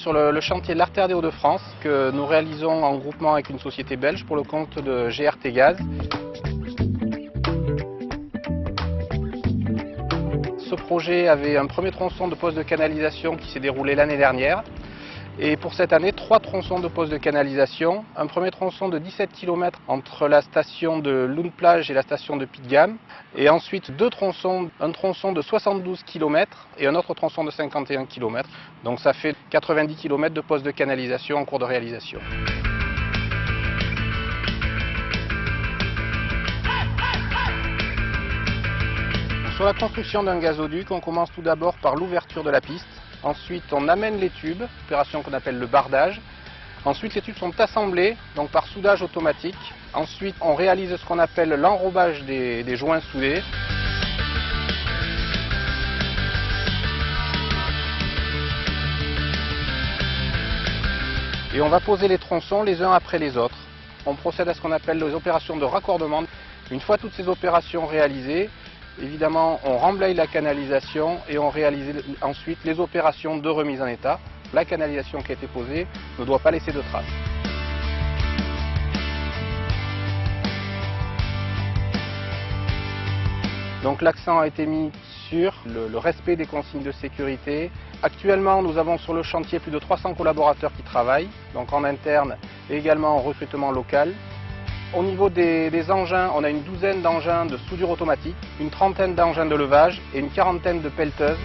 sur le chantier de l'Artère des Hauts-de-France que nous réalisons en groupement avec une société belge pour le compte de GRT Gaz. Ce projet avait un premier tronçon de poste de canalisation qui s'est déroulé l'année dernière. Et pour cette année, 3 tronçons de poste de canalisation. Un premier tronçon de 17 km entre la station de Loon-Plage et la station de Piet-de-Gamme. Et ensuite 2 tronçons, un tronçon de 72 km et un autre tronçon de 51 km. Donc ça fait 90 km de poste de canalisation en cours de réalisation. Sur la construction d'un gazoduc, on commence tout d'abord par l'ouverture de la piste. Ensuite, on amène les tubes, opération qu'on appelle le bardage. Ensuite, les tubes sont assemblés, donc par soudage automatique. Ensuite, on réalise ce qu'on appelle l'enrobage des joints soudés. Et on va poser les tronçons les uns après les autres. On procède à ce qu'on appelle les opérations de raccordement. Une fois toutes ces opérations réalisées, évidemment, on remblaye la canalisation et on réalise ensuite les opérations de remise en état. La canalisation qui a été posée ne doit pas laisser de traces. Donc l'accent a été mis sur le respect des consignes de sécurité. Actuellement, nous avons sur le chantier plus de 300 collaborateurs qui travaillent, donc en interne et également en recrutement local. Au niveau des engins, on a une douzaine d'engins de soudure automatique, une trentaine d'engins de levage et une quarantaine de pelleteuses.